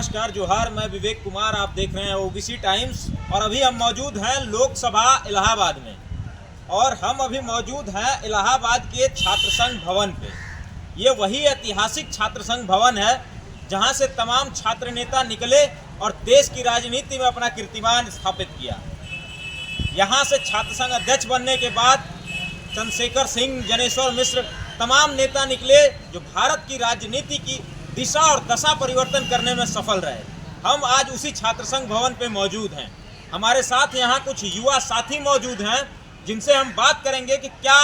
नमस्कार जोहार, मैं विवेक कुमार। आप देख रहे हैं ओबीसी टाइम्स और अभी हम मौजूद हैं लोकसभा इलाहाबाद में और हम अभी मौजूद हैं इलाहाबाद के छात्र संघ भवन पे। ये वही ऐतिहासिक छात्र संघ भवन है जहां से तमाम छात्र नेता निकले और देश की राजनीति में अपना कीर्तिमान स्थापित किया। यहां से छात्र संघ अध्यक्ष बनने के बाद चंद्रशेखर सिंह, जनेश्वर मिश्र, तमाम नेता निकले जो भारत की राजनीति की दिशा और दशा परिवर्तन करने में सफल रहे। हम आज उसी छात्र संघ भवन पे मौजूद हैं। हमारे साथ यहाँ कुछ युवा साथी मौजूद हैं जिनसे हम बात करेंगे कि क्या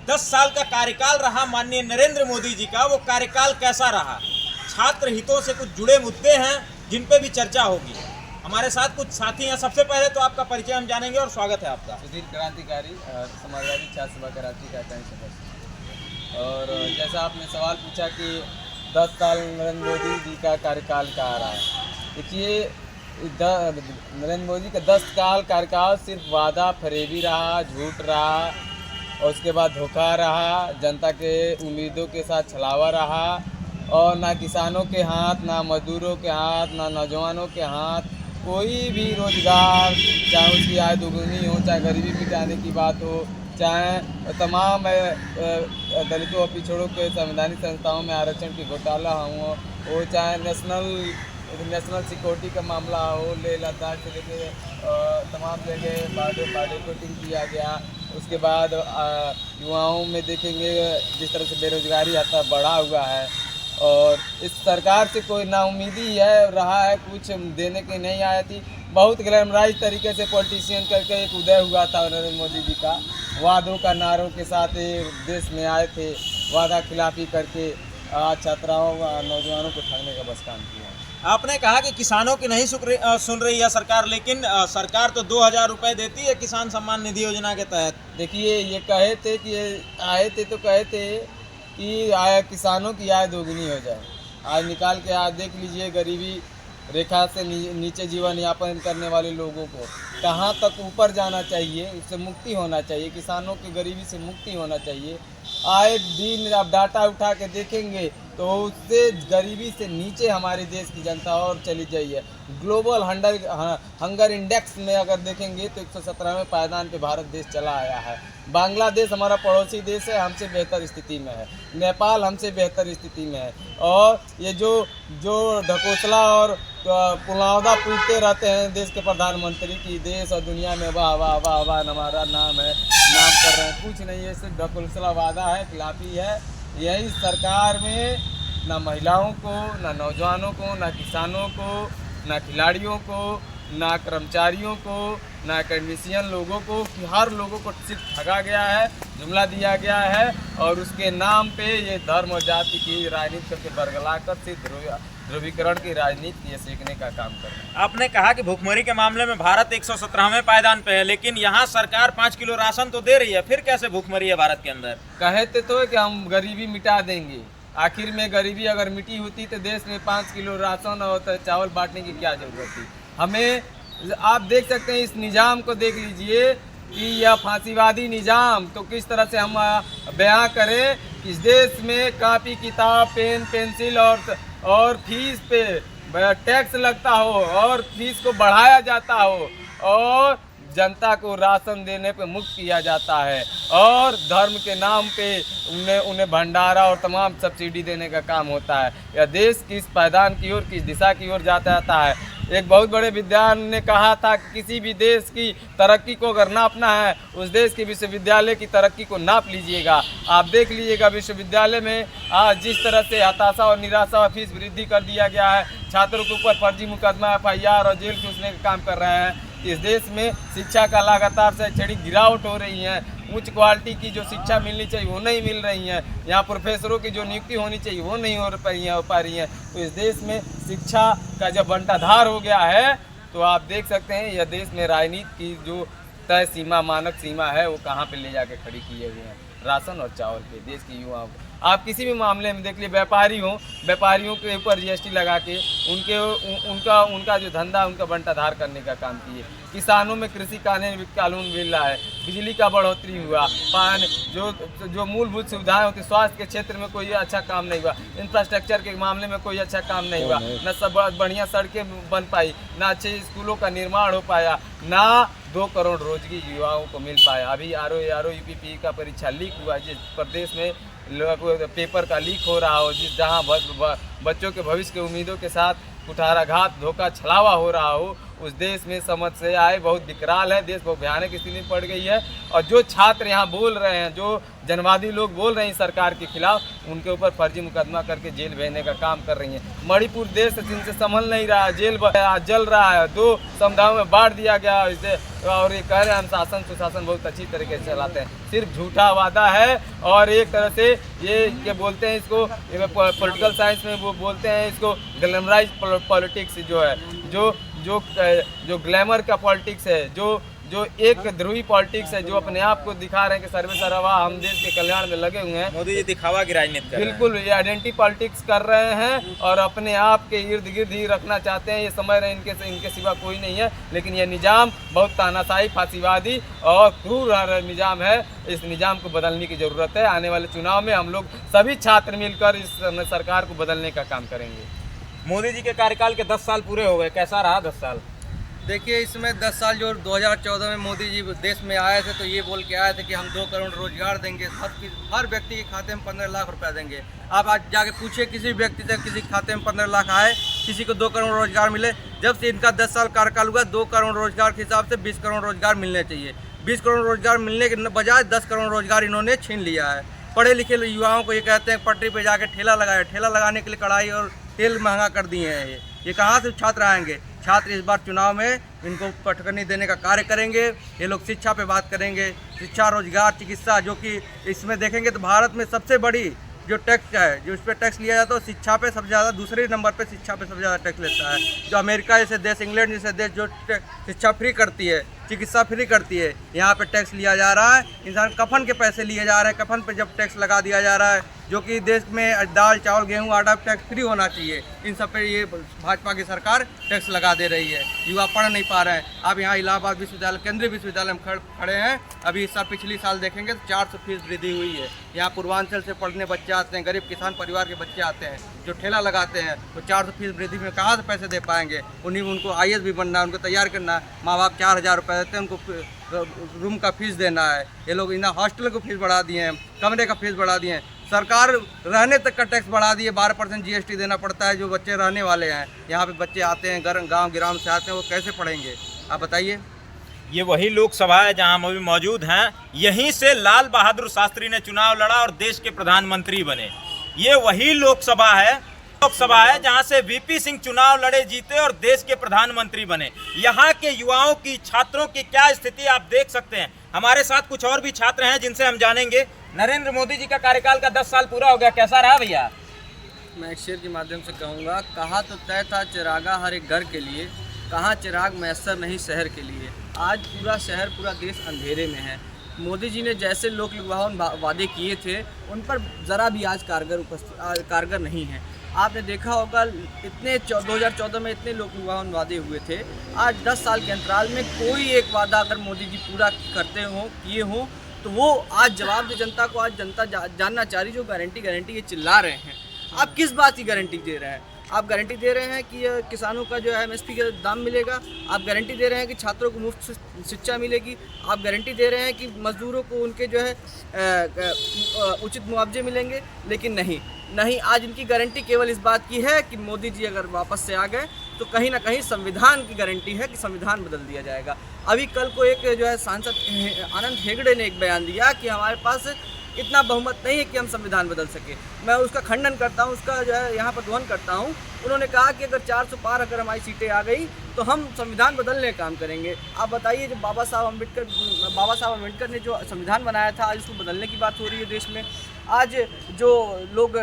10 साल का कार्यकाल रहा माननीय नरेंद्र मोदी जी का, वो कार्यकाल कैसा रहा। छात्र हितों से कुछ जुड़े मुद्दे हैं जिन पे भी चर्चा होगी। हमारे साथ कुछ साथी हैं। सबसे पहले तो आपका परिचय हम जानेंगे और स्वागत है आपका। सुधीर क्रांतिकारी, समाजवादी छात्र सभा कराची का सदस्य। और जैसा आपने सवाल पूछा कि 10 साल नरेंद्र मोदी जी का कार्यकाल का आ रहा है। देखिए, नरेंद्र मोदी का 10 साल कार्यकाल सिर्फ वादा फरेबी रहा, झूठ रहा और उसके बाद धोखा रहा, जनता के उम्मीदों के साथ छलावा रहा और ना किसानों के हाथ, ना मजदूरों के हाथ, ना नौजवानों के हाथ कोई भी रोजगार, चाहे उसकी आय दोगुनी हो, चाहे गरीबी मिटाने की बात हो, चाहे तमाम दलितों और पिछड़ों के संवैधानिक संस्थाओं में आरक्षण की घोटाला हो, चाहे नेशनल सिक्योरिटी का मामला हो, ले लद्दाख से लेके तमाम जगह बार्डेकोटिंग किया गया। उसके बाद युवाओं में देखेंगे जिस तरह से बेरोजगारी आता बढ़ा हुआ है और इस सरकार से कोई नाउमीदी है रहा है, कुछ देने की नहीं आई थी। बहुत ग्लैमराइज तरीके से पॉलिटिशियन करके एक उदय हुआ था नरेंद्र मोदी जी का। वादों का नारों के साथ देश में आए थे, वादा खिलाफी करके छात्राओं नौजवानों को ठगने का बस काम किया। आपने कहा कि किसानों की नहीं सुन रही है सरकार, लेकिन सरकार तो 2000 रुपये देती है किसान सम्मान निधि योजना के तहत। देखिए, ये कहे थे कि आए थे तो कहे थे कि किसानों की आय दोगुनी हो जाए। आज निकाल के आज देख लीजिए, गरीबी रेखा से नीचे जीवन यापन करने वाले लोगों को कहाँ तक ऊपर जाना चाहिए, उससे मुक्ति होना चाहिए। किसानों की गरीबी से मुक्ति होना चाहिए। आए दिन आप डाटा उठा के देखेंगे तो उससे गरीबी से नीचे हमारे देश की जनता और चली जाइए। ग्लोबल हंगर इंडेक्स में अगर देखेंगे तो 117वें पायदान पे भारत देश चला आया है। बांग्लादेश हमारा पड़ोसी देश है, हमसे बेहतर स्थिति में है। नेपाल हमसे बेहतर स्थिति में है। और ये जो ढकोसला और पुलावदा पूछते रहते हैं देश के प्रधानमंत्री की देश और दुनिया में वाह वाह वाह वाह हमारा नाम है, नाम कर रहे हैं, कुछ नहीं है, सिर्फ ढकोसला वादा है, खिलाफी है। यही सरकार में ना महिलाओं को, ना नौजवानों को, ना किसानों को, ना खिलाड़ियों को, ना कर्मचारियों को, ना एकेडमिशियन लोगों को, कि हर लोगों को सिर्फ ठगा गया है, जुमला दिया गया है और उसके नाम पे ये धर्म और जाति की राजनीति करके बरगला कर सिर्फ ध्रुवीकरण की राजनीति ये सीखने का काम कर रहे हैं। आपने कहा कि भुखमरी के मामले में भारत 117वें पायदान पे है, लेकिन यहाँ सरकार 5 किलो राशन तो दे रही है, फिर कैसे भुखमरी है भारत के अंदर। कहते तो कि हम गरीबी मिटा देंगे, आखिर में गरीबी अगर मिटी होती तो देश में 5 किलो राशन और चावल बांटने की क्या जरूरत थी। हमें आप देख सकते हैं, इस निज़ाम को देख लीजिए कि यह फांसीवादी निज़ाम तो किस तरह से हम बयां करें। इस देश में कापी किताब, पेन, पेंसिल और फीस पे टैक्स लगता हो और फीस को बढ़ाया जाता हो और जनता को राशन देने पे मुक्त किया जाता है और धर्म के नाम पे उन्हें भंडारा और तमाम सब्सिडी देने का काम होता है। यह देश किस पायदान की ओर, किस दिशा की ओर जाता है। एक बहुत बड़े विद्वान ने कहा था कि किसी भी देश की तरक्की को अगर नापना है, उस देश के विश्वविद्यालय की तरक्की को नाप लीजिएगा। आप देख लीजिएगा विश्वविद्यालय में आज जिस तरह से हताशा और निराशा और फीस वृद्धि कर दिया गया है, छात्रों के ऊपर फर्जी मुकदमा, FIR और जेल चूसने का काम कर रहे हैं। इस देश में शिक्षा का लगातार शैक्षणिक गिरावट हो रही है। उच्च क्वालिटी की जो शिक्षा मिलनी चाहिए वो नहीं मिल रही है। यहाँ प्रोफेसरों की जो नियुक्ति होनी चाहिए वो नहीं हो पा रही है। तो इस देश में शिक्षा का जब बंटाधार हो गया है तो आप देख सकते हैं यह देश में राजनीति की जो तय सीमा, मानक सीमा है वो कहाँ पे ले जाके खड़ी किए हुए हैं, राशन और चावल पे देश के युवाओं को। आप किसी भी मामले में देख लीजिए, व्यापारियों के ऊपर जीएसटी लगा के उनका जो धंधा, उनका बंटाधार करने का काम किए। किसानों में कृषि कानून मिल रहा है, बिजली का बढ़ोतरी हुआ, पानी जो मूलभूत सुविधाएं होती, स्वास्थ्य के क्षेत्र में कोई अच्छा काम नहीं हुआ, इंफ्रास्ट्रक्चर के मामले में कोई अच्छा काम नहीं हुआ, न सब बढ़िया सड़कें बन पाई, ना अच्छे स्कूलों का निर्माण हो पाया, ना 2 करोड़ रोजगार युवाओं को मिल पाया। अभी आरओ यूपीपी का परीक्षा लीक हुआ, जिस प्रदेश में पेपर का लीक हो रहा हो, जहाँ बच्चों के भविष्य के उम्मीदों के साथ कुठाराघात, धोखा, छलावा हो रहा हो, उस देश में समस्याएं बहुत विकराल है। देश बहुत भयानक स्थिति में पड़ गई है। और जो छात्र यहाँ बोल रहे हैं, जो जनवादी लोग बोल रहे हैं सरकार के खिलाफ, उनके ऊपर फर्जी मुकदमा करके जेल भेजने का काम कर रही हैं। मणिपुर देश जिनसे संभल नहीं रहा, जेल जल रहा है, 2 समुदायों में बांट दिया गया इसे, और ये कह रहे हैं हम शासन सुशासन बहुत अच्छी तरीके से चलाते हैं। सिर्फ झूठा वादा है और एक तरह से ये बोलते हैं इसको, पॉलिटिकल साइंस में वो बोलते हैं इसको ग्लैमराइज पॉलिटिक्स, जो है जो ग्लैमर का पॉलिटिक्स है, जो एक ध्रुवी पॉलिटिक्स है, जो अपने आप को दिखा रहे हैं कि सर्वे सर्वा हम देश के कल्याण में लगे हुए हैं। मोदी जी दिखावा की राजनीति कर रहे हैं। बिल्कुल, ये आइडेंटिटी पॉलिटिक्स कर रहे हैं और अपने आप के इर्द गिर्द ही रखना चाहते हैं। ये समझ रहे हैं इनके सिवा कोई नहीं है। लेकिन ये निज़ाम बहुत तानाशाही, फांसीवादी और क्रूर निज़ाम है। इस निज़ाम को बदलने की ज़रूरत है। आने वाले चुनाव में हम लोग सभी छात्र मिलकर इस सरकार को बदलने का काम करेंगे। मोदी जी के कार्यकाल के 10 साल पूरे हो गए, कैसा रहा 10 साल? देखिए, इसमें 10 साल जो 2014 में मोदी जी देश में आए थे, तो ये बोल के आए थे कि हम 2 करोड़ रोजगार देंगे, हर व्यक्ति के खाते में 15 लाख रुपया देंगे। आप आज जाके पूछिए किसी व्यक्ति से, किसी खाते में 15 लाख आए, किसी को 2 करोड़ रोजगार मिले? जब से इनका 10 साल कार्यकाल हुआ, 2 करोड़ रोजगार के हिसाब से 20 करोड़ रोजगार मिलने चाहिए। 20 करोड़ रोजगार मिलने के बजाय 10 करोड़ रोजगार इन्होंने छीन लिया है। पढ़े लिखे युवाओं को ये कहते हैं पटरी पे जाके ठेला लगाए, ठेला लगाने के लिए कढ़ाई और तेल महंगा कर दिए हैं। ये कहाँ से छात्र आएंगे? छात्र इस बार चुनाव में इनको पटकनी देने का कार्य करेंगे। ये लोग शिक्षा पे बात करेंगे, शिक्षा, रोजगार, चिकित्सा, जो कि इसमें देखेंगे तो भारत में सबसे बड़ी जो टैक्स है, जो इस पर टैक्स लिया जाता है, तो शिक्षा पे सबसे ज़्यादा, दूसरे नंबर पे शिक्षा पे सबसे ज़्यादा टैक्स लेता है। जो अमेरिका जैसे देश, इंग्लैंड जैसे देश जो शिक्षा फ्री करती है, चिकित्सा फ्री करती है, यहाँ पे टैक्स लिया जा रहा है। इंसान कफन के पैसे लिए जा रहे हैं, कफन पे जब टैक्स लगा दिया जा रहा है, जो कि देश में दाल, चावल, गेहूँ, आटा टैक्स फ्री होना चाहिए, इन सब पे ये भाजपा की सरकार टैक्स लगा दे रही है। युवा पढ़ नहीं पा रहे हैं। आप यहाँ इलाहाबाद विश्वविद्यालय, केंद्रीय विश्वविद्यालय में खड़े हैं, अभी इस साल, पिछली साल देखेंगे तो 400% वृद्धि हुई है। यहाँ पूर्वांचल से पढ़ने बच्चे आते हैं, गरीब किसान परिवार के बच्चे आते हैं, जो ठेला लगाते हैं, तो 400% वृद्धि में कहाँ से पैसे दे पाएंगे? उनको IAS भी बनना है, उनको तैयार करना है। माँ बाप 4000 रुपये देते हैं, उनको रूम का फीस देना है। ये लोग इन्हें हॉस्टल को फीस बढ़ा दिए हैं, कमरे का फीस बढ़ा दिए हैं। सरकार रहने तक का टैक्स बढ़ा दिए, 12% GST देना पड़ता है जो बच्चे रहने वाले हैं। यहाँ पे बच्चे आते हैं, गाँव गिराम से आते हैं, वो कैसे पढ़ेंगे? आप बताइए। ये वही लोकसभा है जहां हम अभी मौजूद हैं। यहीं से लाल बहादुर शास्त्री ने चुनाव लड़ा और देश के प्रधानमंत्री बने। ये वही लोकसभा है जहां से VP सिंह चुनाव लड़े, जीते और देश के प्रधानमंत्री बने। यहाँ के युवाओं की, छात्रों की क्या स्थिति आप देख सकते हैं। हमारे साथ कुछ और भी छात्र हैं जिनसे हम जानेंगे। नरेंद्र मोदी जी का कार्यकाल का 10 साल पूरा हो गया, कैसा रहा भैया? मैं एक शेर के माध्यम से कहूँगा, कहा तो तय था चिरागा हर एक घर के लिए, कहाँ चिराग मैसर नहीं शहर के लिए। आज पूरा शहर, पूरा देश अंधेरे में है। मोदी जी ने जैसे लोक लुभावन वादे किए थे, उन पर ज़रा भी आज कारगर नहीं है। आपने देखा होगा, इतने 2014 में इतने लोक लुभावन वादे हुए थे। आज 10 साल के अंतराल में कोई एक वादा अगर मोदी जी पूरा किए हों, तो वो आज जवाब दे जनता को। आज जनता जानना चाह रही, जो गारंटी ये चिल्ला रहे हैं, आप किस बात की गारंटी दे रहे हैं? आप गारंटी दे रहे हैं कि किसानों का जो है MSP का दाम मिलेगा, आप गारंटी दे रहे हैं कि छात्रों को मुफ्त शिक्षा मिलेगी, आप गारंटी दे रहे हैं कि मजदूरों को उनके जो है उचित मुआवजे मिलेंगे। लेकिन नहीं, आज इनकी गारंटी केवल इस बात की है कि मोदी जी अगर वापस से आ गए तो कहीं ना कहीं संविधान की गारंटी है कि संविधान बदल दिया जाएगा। अभी कल को एक जो है सांसद आनंद हेगड़े ने एक बयान दिया कि हमारे पास इतना बहुमत नहीं है कि हम संविधान बदल सके। मैं उसका खंडन करता हूँ, उसका जो है यहाँ पर दोहन करता हूँ। उन्होंने कहा कि अगर 400 पार अगर हमारी सीटें आ गई तो हम संविधान बदलने का काम करेंगे। आप बताइए, जब बाबा साहब अम्बेडकर ने जो संविधान बनाया था, आज उसको बदलने की बात हो रही है देश में। आज जो लोग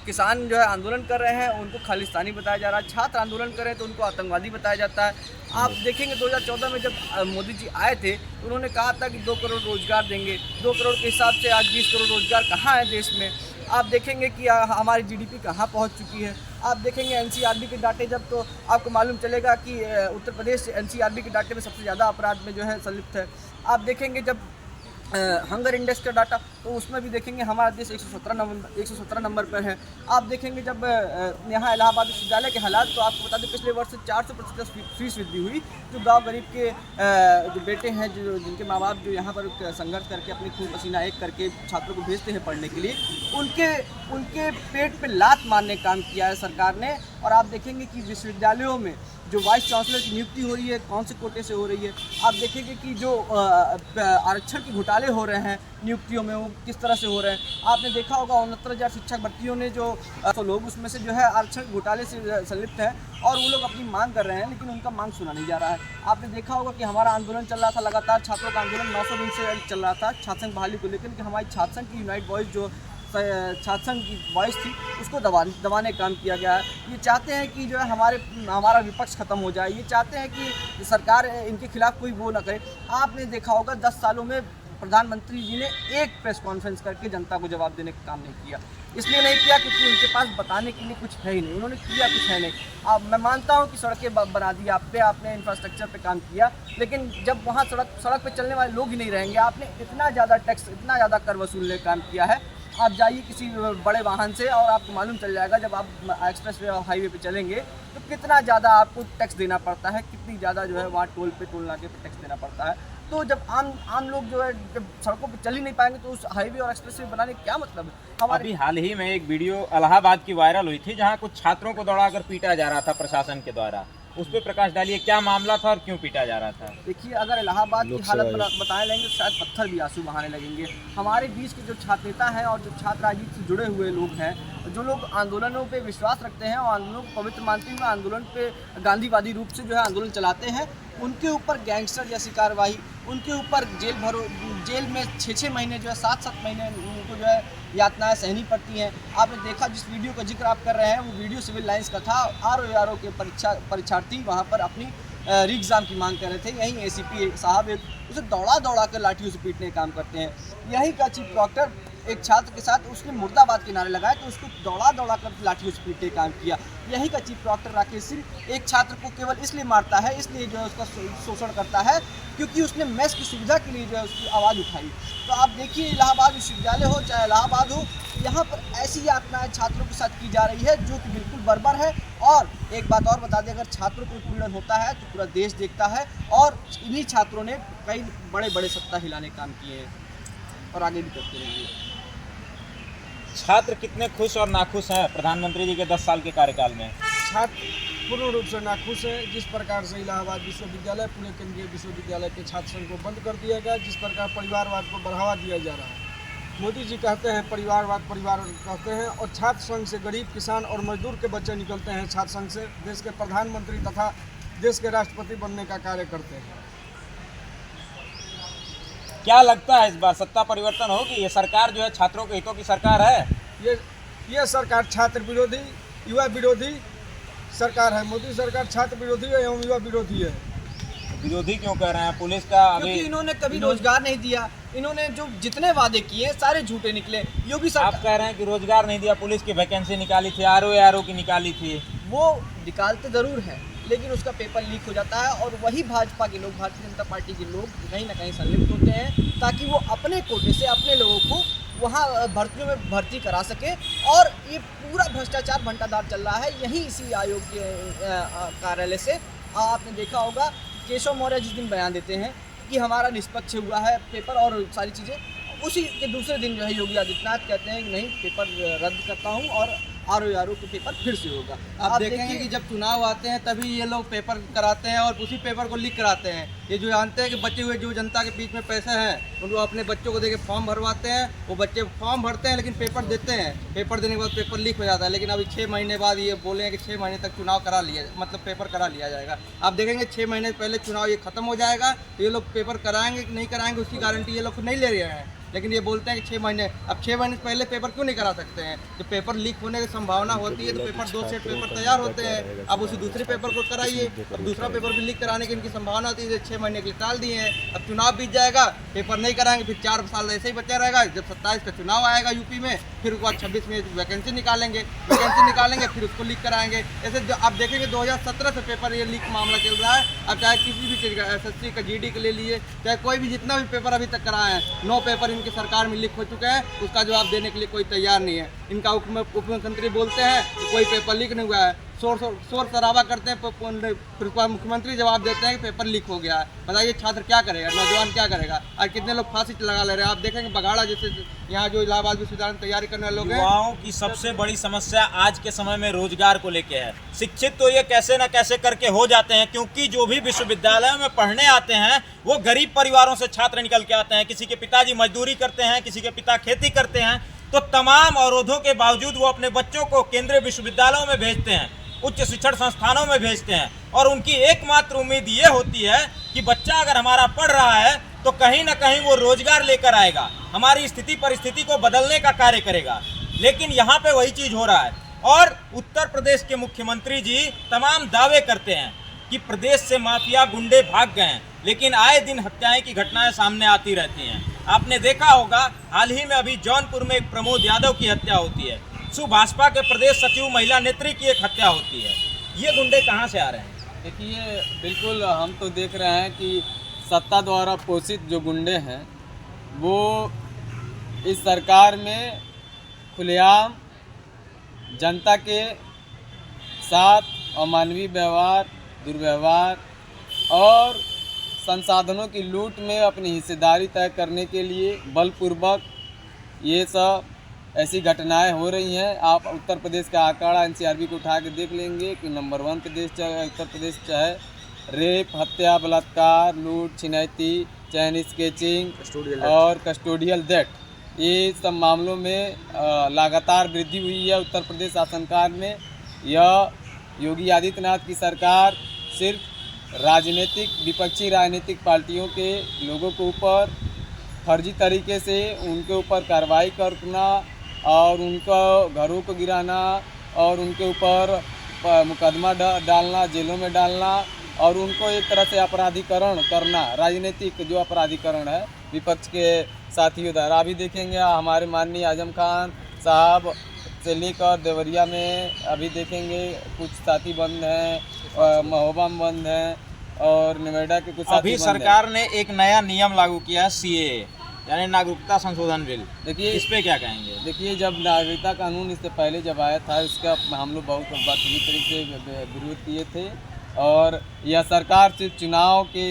किसान जो है आंदोलन कर रहे हैं, उनको खालिस्तानी बताया जा रहा है। छात्र आंदोलन कर रहे हैं तो उनको आतंकवादी बताया जाता है। आप देखेंगे 2014 में जब मोदी जी आए थे, तो उन्होंने कहा था कि 2 करोड़ रोजगार देंगे। 2 करोड़ के हिसाब से आज 20 करोड़ रोजगार कहाँ है देश में? आप देखेंगे कि हमारी जीडीपी कहाँ पहुँच चुकी है। आप देखेंगे एनसीआरबी के डाटे जब, तो आपको मालूम चलेगा कि उत्तर प्रदेश एनसीआरबी के डाटे में सबसे ज़्यादा अपराध में जो है संलिप्त है। आप देखेंगे जब हंगर इंडेक्स का डाटा, तो उसमें भी देखेंगे हमारा देश 117 नंबर पर है। आप देखेंगे जब यहाँ इलाहाबाद विश्वविद्यालय के हालात, तो आपको बता दें पिछले वर्ष 400% फीस वृद्धि हुई। जो गांव गरीब के जो बेटे हैं, जो जिनके माँ बाप जो यहाँ पर संघर्ष करके अपनी खून पसीना एक करके छात्रों को भेजते हैं पढ़ने के लिए, उनके पेट पे लात मारने का काम किया है सरकार ने। और आप देखेंगे कि विश्वविद्यालयों में जो वाइस चांसलर की नियुक्ति हो रही है, कौन से कोटे से हो रही है। आप देखेंगे कि जो आरक्षण के घोटाले हो रहे हैं नियुक्तियों में, वो किस तरह से हो रहे हैं। आपने देखा होगा 69,000 शिक्षक भर्तियों ने जो तो लोग उसमें से जो है आरक्षण के घोटाले से संलिप्त हैं, और वो लोग अपनी मांग कर रहे हैं, लेकिन उनका मांग सुना नहीं जा रहा है। आपने देखा होगा कि हमारा आंदोलन चल रहा था, लगातार छात्रों का आंदोलन 900 दिन से चल रहा था छात्र संघ बहाली को लेकर, कि हमारी छात्र संघ की यूनाइट वॉइस जो छात्र संघ की वॉइस थी, उसको दबाने का काम किया गया है। ये चाहते हैं कि जो है हमारा विपक्ष खत्म हो जाए, ये चाहते हैं कि सरकार इनके खिलाफ कोई वो ना करे। आपने देखा होगा 10 सालों में प्रधानमंत्री जी ने एक प्रेस कॉन्फ्रेंस करके जनता को जवाब देने का काम नहीं किया। इसलिए नहीं किया क्योंकि उनके पास बताने के लिए कुछ है ही नहीं, उन्होंने किया कुछ है नहीं। अब मैं मानता हूँ कि सड़कें बना दी आपने इंफ्रास्ट्रक्चर पे काम किया, लेकिन जब वहाँ सड़क पे चलने वाले लोग ही नहीं रहेंगे, आपने इतना ज़्यादा टैक्स, इतना ज़्यादा कर वसूलने का काम किया है। आप जाइए किसी बड़े वाहन से और आपको मालूम चल जाएगा, जब आप एक्सप्रेस वे और हाईवे पे चलेंगे तो कितना ज़्यादा आपको टैक्स देना पड़ता है, कितनी ज़्यादा जो है वहाँ टोल नाके पे टैक्स देना पड़ता है। तो जब आम लोग जो है जब सड़कों पे चल ही नहीं पाएंगे, तो उस हाईवे और एक्सप्रेस वे बनाने का क्या मतलब है। अभी हाल ही में एक वीडियो इलाहाबाद की वायरल हुई थी, जहाँ कुछ छात्रों को दौड़ाकर पीटा जा रहा था प्रशासन के द्वारा, उस पर प्रकाश डालिए, क्या मामला था और क्यों पीटा जा रहा था? देखिए, अगर इलाहाबाद की हालत बताने लगेंगे तो शायद पत्थर भी आंसू बहाने लगेंगे। हमारे बीच के जो छात्र नेता हैं और जो छात्र राजनीति से जुड़े हुए लोग हैं, जो लोग आंदोलनों पे विश्वास रखते हैं और आंदोलनों को पवित्र मानते हुए आंदोलन पे गांधीवादी रूप से जो है आंदोलन चलाते हैं, उनके ऊपर गैंगस्टर जैसी कार्रवाई, उनके ऊपर जेल में 6-6 महीने जो है 7-7 महीने उनको जो है यातनाएं सहनी पड़ती हैं। आपने देखा जिस वीडियो का जिक्र आप कर रहे हैं, वो वीडियो सिविल लाइंस का था। आरओ के परीक्षार्थी वहाँ पर अपनी री एग्ज़ाम की मांग कर रहे थे। यहीं एसीपी साहब उसे दौड़ा कर लाठियों से पीटने का काम करते हैं। यहीं का चीफ डॉक्टर एक छात्र के साथ उसने मुर्दाबाद के नारे लगाए, तो उसको दौड़ा कर लाठियों से पीटने का काम किया। यहीं का चीफ डॉक्टर राकेश सिंह एक छात्र को केवल इसलिए मारता है, इसलिए जो है उसका शोषण करता है, क्योंकि उसने मेस की सुविधा के लिए जो है उसकी आवाज़ उठाई। तो आप देखिए, इलाहाबाद विश्वविद्यालय हो चाहे इलाहाबाद हो, यहाँ पर ऐसी यातनाएं छात्रों के साथ की जा रही है जो कि बिल्कुल बर्बर है। और एक बात और बता दें, अगर छात्रों को उत्पीड़न होता है तो पूरा देश देखता है, और इन्हीं छात्रों ने कई बड़े सत्ता हिलाने काम किए हैं और आगे भी करते रहेंगे। छात्र कितने खुश और नाखुश हैं प्रधानमंत्री जी के 10 साल के कार्यकाल में? छात्र पूर्ण रूप से नाखुश है। जिस प्रकार से इलाहाबाद विश्वविद्यालय, पुणे केंद्रीय विश्वविद्यालय के छात्र संघ को बंद कर दिया गया, जिस प्रकार परिवारवाद को बढ़ावा दिया जा रहा है। मोदी जी कहते हैं परिवार कहते हैं, और छात्र संघ से गरीब, किसान और मजदूर के बच्चे निकलते हैं छात्र संघ से, देश के प्रधानमंत्री तथा देश के राष्ट्रपति बनने का कार्य करते हैं। क्या लगता है इस बार सत्ता परिवर्तन होगी? ये सरकार जो है छात्रों के हितों की सरकार है? ये सरकार छात्र विरोधी, युवा विरोधी सरकार है। मोदी सरकार छात्र विरोधी है एवं युवा विरोधी है। विरोधी क्यों कह रहे हैं? पुलिस का क्योंकि इन्होंने कभी रोजगार नहीं दिया। इन्होंने जो जितने वादे किए सारे झूठे निकले। योगी सरकार, आप कह रहे हैं कि रोजगार नहीं दिया, पुलिस की वैकेंसी निकाली थी, आरओ की निकाली थी। वो निकालते ज़रूर हैं, लेकिन उसका पेपर लीक हो जाता है, और वही भाजपा के लोग, भारतीय जनता पार्टी के लोग कहीं ना कहीं संलिप्त होते हैं, ताकि वो अपने कोटे से अपने लोगों को वहाँ भर्तियों में भर्ती करा सके। और ये पूरा भ्रष्टाचार भंटादार चल रहा है यही इसी आयोग के कार्यालय से। आपने देखा होगा केशव मौर्य जिस दिन बयान देते हैं कि हमारा निष्पक्ष हुआ है पेपर और सारी चीज़ें, उसी के दूसरे दिन जो है योगी आदित्यनाथ कहते हैं कि नहीं, पेपर रद्द करता हूँ और आरओ के पेपर फिर से होगा। आप देखेंगे कि जब चुनाव आते हैं तभी ये लोग पेपर कराते हैं और उसी पेपर को लीक कराते हैं। ये जो जानते हैं कि बचे हुए जो जनता के बीच में पैसे हैं, उनको अपने बच्चों को देके फॉर्म भरवाते हैं, वो बच्चे फॉर्म भरते हैं लेकिन पेपर देते हैं, पेपर देने के बाद पेपर लीक हो जाता है। लेकिन अभी 6 महीने बाद ये बोले हैं कि 6 महीने तक चुनाव करा लिया, मतलब पेपर करा लिया जाएगा। आप देखेंगे 6 महीने पहले चुनाव ये खत्म हो जाएगा, तो ये लोग पेपर कराएंगे कि नहीं कराएंगे उसकी गारंटी ये लोग नहीं ले रहे हैं। लेकिन ये बोलते हैं कि 6 महीने, अब 6 महीने पहले पेपर क्यों नहीं करा सकते हैं? जब पेपर लीक होने की संभावना होती है तो पेपर 2 सेट पेपर तैयार होते हैं, अब उसी दूसरे पेपर को कराइए। अब दूसरा पेपर भी लीक कराने की इनकी संभावना होती है, 6 महीने के लिए टाल दिए हैं। अब चुनाव बीत जाएगा, पेपर नहीं कराएंगे, फिर 4 साल ऐसे ही बचा रहेगा। जब 27 का चुनाव आएगा यूपी में, फिर उसके बाद 26 में वैकेंसी निकालेंगे, फिर उसको लीक कराएंगे। ऐसे आप देखेंगे 2017 से पेपर ये लीक मामला चल रहा है। अब चाहे किसी भी चीज़ का, SSC का, GD के ले लिए, चाहे कोई भी जितना भी पेपर अभी तक कराए हैं, 9 पेपर इनकी सरकार में लीक हो चुके हैं, उसका जवाब देने के लिए कोई तैयार नहीं है। इनका उप मुख्यमंत्री बोलते हैं कि कोई पेपर लीक नहीं हुआ है, शोर शराबा करते हैं, फिर मुख्यमंत्री जवाब देते हैं कि पेपर लीक हो गया है। बताइए छात्र क्या करेगा, नौजवान क्या करेगा? आज कितने लोग फांसी लगा ले रहे हैं। आप देखेंगे बघाड़ा जैसे यहाँ जो इलाहाबाद विश्वविद्यालय में तैयारी करने वाले लोग हैं, युवाओं की सबसे बड़ी समस्या आज के समय में रोजगार को लेके है। शिक्षित तो ये कैसे न कैसे करके हो जाते हैं, क्योंकि जो भी विश्वविद्यालयों में पढ़ने आते हैं वो गरीब परिवारों से छात्र निकल के आते हैं। किसी के पिताजी मजदूरी करते हैं, किसी के पिता खेती करते हैं, तो तमाम अवरोधों के बावजूद वो अपने बच्चों को केंद्रीय विश्वविद्यालयों में भेजते हैं, उच्च शिक्षण संस्थानों में भेजते हैं, और उनकी एकमात्र उम्मीद ये होती है कि बच्चा अगर हमारा पढ़ रहा है तो कहीं ना कहीं वो रोजगार लेकर आएगा, हमारी स्थिति परिस्थिति को बदलने का कार्य करेगा। लेकिन यहाँ पे वही चीज हो रहा है। और उत्तर प्रदेश के मुख्यमंत्री जी तमाम दावे करते हैं कि प्रदेश से माफिया गुंडे भाग गए हैं, लेकिन आए दिन हत्याएं की घटनाएं सामने आती रहती हैं। आपने देखा होगा हाल ही में अभी जौनपुर में एक प्रमोद यादव की हत्या होती है, भाजपा के प्रदेश सचिव महिला नेत्री की एक हत्या होती है। ये गुंडे कहाँ से आ रहे हैं? देखिए, बिल्कुल हम तो देख रहे हैं कि सत्ता द्वारा पोषित जो गुंडे हैं वो इस सरकार में खुलेआम जनता के साथ अमानवीय व्यवहार, दुर्व्यवहार और संसाधनों की लूट में अपनी हिस्सेदारी तय करने के लिए बलपूर्वक ये सब ऐसी घटनाएं हो रही हैं। आप उत्तर प्रदेश का आंकड़ा NCRB को उठा के देख लेंगे कि नंबर 1 प्रदेश चाहे उत्तर प्रदेश, चाहे रेप, हत्या, बलात्कार, लूट, छिनैती, चैन स्केचिंग और कस्टोडियल डेथ, ये सब मामलों में लगातार वृद्धि हुई है उत्तर प्रदेश शासनकाल में। यह योगी आदित्यनाथ की सरकार सिर्फ विपक्षी राजनीतिक पार्टियों के लोगों के ऊपर फर्जी तरीके से उनके ऊपर कार्रवाई करना और उनको घरों को गिराना और उनके ऊपर मुकदमा डालना, जेलों में डालना और उनको एक तरह से अपराधीकरण करना, राजनीतिक जो अपराधीकरण है विपक्ष के साथियों द्वारा। अभी देखेंगे हमारे माननीय आजम खान साहब से लेकर देवरिया में अभी देखेंगे कुछ साथी बंद हैं, महोबा में बंद हैं और नोएडा के कुछ साथी अभी सरकार ने एक नया नियम लागू किया है, CAA यानी नागरिकता संशोधन बिल। देखिए इस पे क्या कहेंगे? देखिए, जब नागरिकता कानून इससे पहले जब आया था, इसका हम लोग बहुत बखूबी तरीके से विरोध किए थे और यह सरकार सिर्फ चुनाव के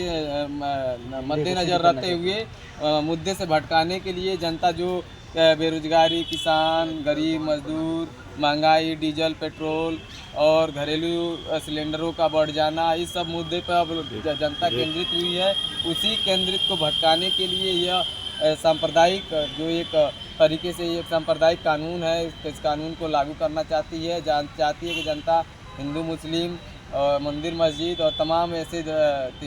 मद्देनज़र रखते हुए मुद्दे से भटकाने के लिए जनता जो बेरोजगारी, किसान, गरीब, मजदूर, महंगाई, डीजल, पेट्रोल और घरेलू सिलेंडरों का बढ़ जाना, इस सब मुद्दे पर अब जनता केंद्रित हुई है। उसी केंद्रित को भटकाने के लिए यह सांप्रदायिक जो एक तरीके से एक सांप्रदायिक कानून है, इस कानून को लागू करना चाहती है कि जनता हिंदू, मुस्लिम, मंदिर, मस्जिद और तमाम ऐसे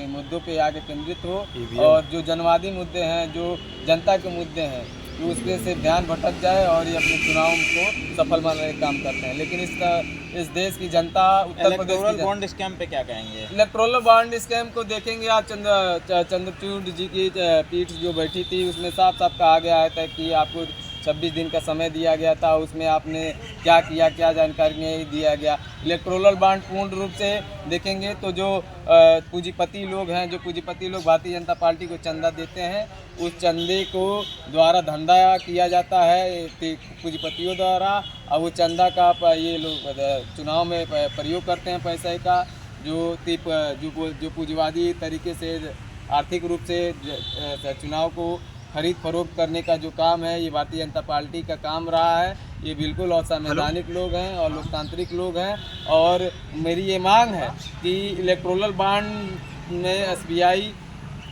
मुद्दों पे आके केंद्रित हो और जो जनवादी मुद्दे हैं, जो जनता के मुद्दे हैं, तो उसके से ध्यान भटक जाए और ये अपने चुनाव को सफल बनाने का काम करते हैं। लेकिन इस देश की जनता, उत्तर प्रदेश की बॉन्ड स्कैम पे क्या कहेंगे? इलेक्टोरल बॉन्ड स्कैम को देखेंगे आप, चंद्रचूड़ जी की पीठ जो बैठी थी उसमें साफ साफ कहा गया है कि आपको 26 दिन का समय दिया गया था, उसमें आपने क्या किया, क्या जानकारी नहीं दिया गया। इलेक्टोरल बॉन्ड पूर्ण रूप से देखेंगे तो जो पूंजीपति लोग हैं, जो पूंजीपति लोग भारतीय जनता पार्टी को चंदा देते हैं, उस चंदे को द्वारा धंधा किया जाता है पूंजीपतियों द्वारा और वो चंदा का ये लोग चुनाव में प्रयोग करते हैं पैसे का, जो पूंजीवादी तरीके से आर्थिक रूप से चुनाव को खरीद फरोख्त करने का जो काम है, ये भारतीय जनता पार्टी का काम रहा है। ये बिल्कुल असंवैधानिक लोग हैं और लोकतांत्रिक लोग हैं और मेरी ये मांग है कि इलेक्टोरल बॉन्ड में SBI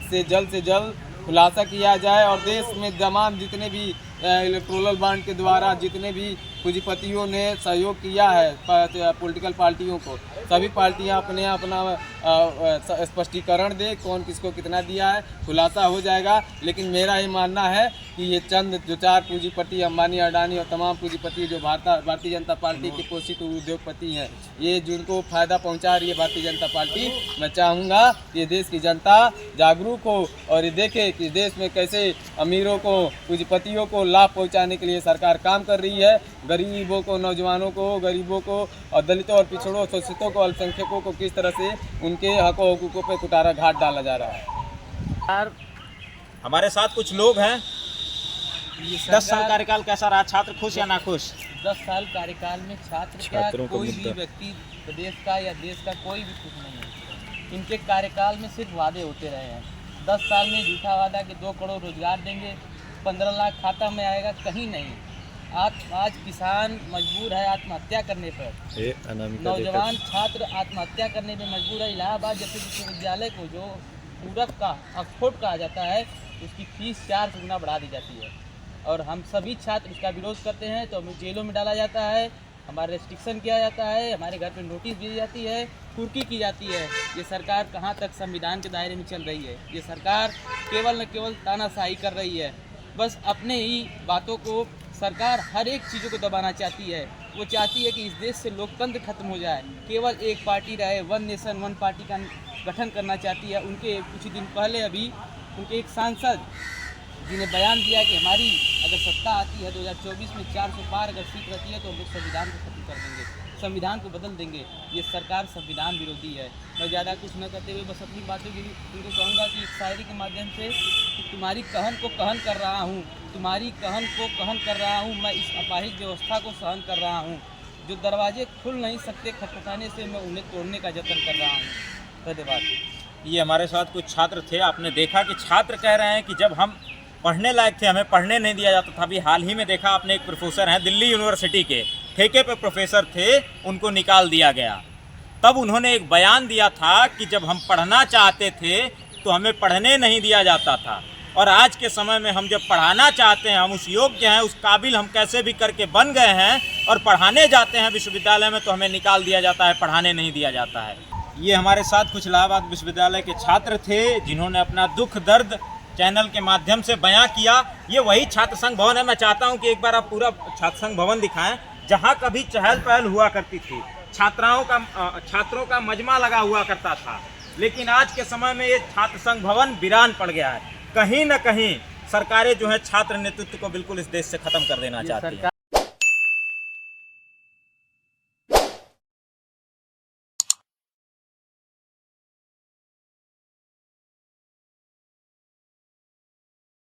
से जल्द खुलासा किया जाए और देश में तमाम जितने भी इलेक्टोरल बॉन्ड के द्वारा जितने भी पूंजीपतियों ने सहयोग किया है पॉलिटिकल पार्टियों को, सभी पार्टियां अपने अपना स्पष्टीकरण दे कौन किसको कितना दिया है, खुलासा हो जाएगा। लेकिन मेरा ये मानना है कि ये चंद जो 4 पूंजीपति अंबानी, अडानी और तमाम पूंजीपति जो भारतीय जनता पार्टी के पोषित उद्योगपति हैं, ये जिनको फ़ायदा पहुंचा रही है भारतीय जनता पार्टी, मैं चाहूँगा कि देश की जनता जागरूक हो और ये देखे कि देश में कैसे अमीरों को, पूंजीपतियों को लाभ पहुंचाने के लिए सरकार काम कर रही है। गरीबों को, नौजवानों को, गरीबों को और दलितों और पिछड़ों, शोषितों को, अल्पसंख्यकों को किस तरह से उनके हकों हकूकों पर कुटारा घाट डाला जा रहा है। हमारे साथ कुछ लोग हैं। 10 साल कार्यकाल कैसा रहा? छात्र खुश या नाखुश? 10 साल कार्यकाल में छात्र क्या, कोई भी व्यक्ति प्रदेश का या देश का कोई भी खुश नहीं है। इनके कार्यकाल में सिर्फ वादे होते रहे हैं। 10 साल में झूठा वादा कि 2 करोड़ रोजगार देंगे, 15 लाख खाता में आएगा, कहीं नहीं। आज किसान मजबूर है आत्महत्या करने पर, नौजवान छात्र आत्महत्या करने में मजबूर है। इलाहाबाद जैसे विश्वविद्यालय को जो पूरब का ऑक्सफोर्ड कहा जाता है, उसकी फीस 4 गुना बढ़ा दी जाती है और हम सभी छात्र उसका विरोध करते हैं तो हमें जेलों में डाला जाता है, हमारा रेस्ट्रिक्शन किया जाता है, हमारे घर पे नोटिस दी जाती है, कुर्की की जाती है। ये सरकार कहाँ तक संविधान के दायरे में चल रही है? ये सरकार केवल न केवल तानाशाही कर रही है। बस अपने ही बातों को सरकार हर एक चीज़ों को दबाना चाहती है। वो चाहती है कि इस देश से लोकतंत्र खत्म हो जाए, केवल एक पार्टी रहे, 1 नेशन 1 पार्टी का गठन करना चाहती है। उनके कुछ दिन पहले अभी उनके एक सांसद जिन्हें बयान दिया कि हमारी अगर सत्ता आती है 2024 में 400 पार अगर सीट रहती है तो हम लोग संविधान को खत्म कर देंगे, संविधान को बदल देंगे। ये सरकार संविधान विरोधी है। मैं ज़्यादा कुछ न करते हुए बस अपनी बातों के लिए उनको कहूँगा कि एक शायरी के माध्यम से कि तुम्हारी कहन को कहन कर रहा हूँ, तुम्हारी कहन को कहन कर रहा हूँ, मैं इस अपाहिज व्यवस्था को सहन कर रहा हूँ। जो दरवाजे खुल नहीं सकते खटखटाने से, मैं उन्हें तोड़ने का जतन कर रहा हूँ। धन्यवाद। ये हमारे साथ कुछ छात्र थे। आपने देखा कि छात्र कह रहे हैं कि जब हम पढ़ने लायक थे हमें पढ़ने नहीं दिया जाता था। अभी हाल ही में देखा आपने, एक प्रोफेसर हैं दिल्ली यूनिवर्सिटी के, ठेके पे प्रोफेसर थे, उनको निकाल दिया गया। तब उन्होंने एक बयान दिया था कि जब हम पढ़ना चाहते थे तो हमें पढ़ने नहीं दिया जाता था, और आज के समय में हम जब पढ़ाना चाहते हैं, हम उस योग्य हैं, उस काबिल हम कैसे भी करके बन गए हैं और पढ़ाने जाते हैं विश्वविद्यालय में तो हमें निकाल दिया जाता है, पढ़ाने नहीं दिया जाता है। ये हमारे साथ कुछ इलाहाबाद विश्वविद्यालय के छात्र थे जिन्होंने अपना दुख दर्द चैनल के माध्यम से बयां किया। ये वही छात्र संघ भवन है। मैं चाहता हूं कि एक बार आप पूरा छात्र संघ भवन दिखाएं, जहां कभी चहल पहल हुआ करती थी, छात्रों का मजमा लगा हुआ करता था। लेकिन आज के समय में ये छात्र संघ भवन वीरान पड़ गया है। कहीं न कहीं सरकारें जो है छात्र नेतृत्व को बिल्कुल इस देश से खत्म कर देना चाहती है।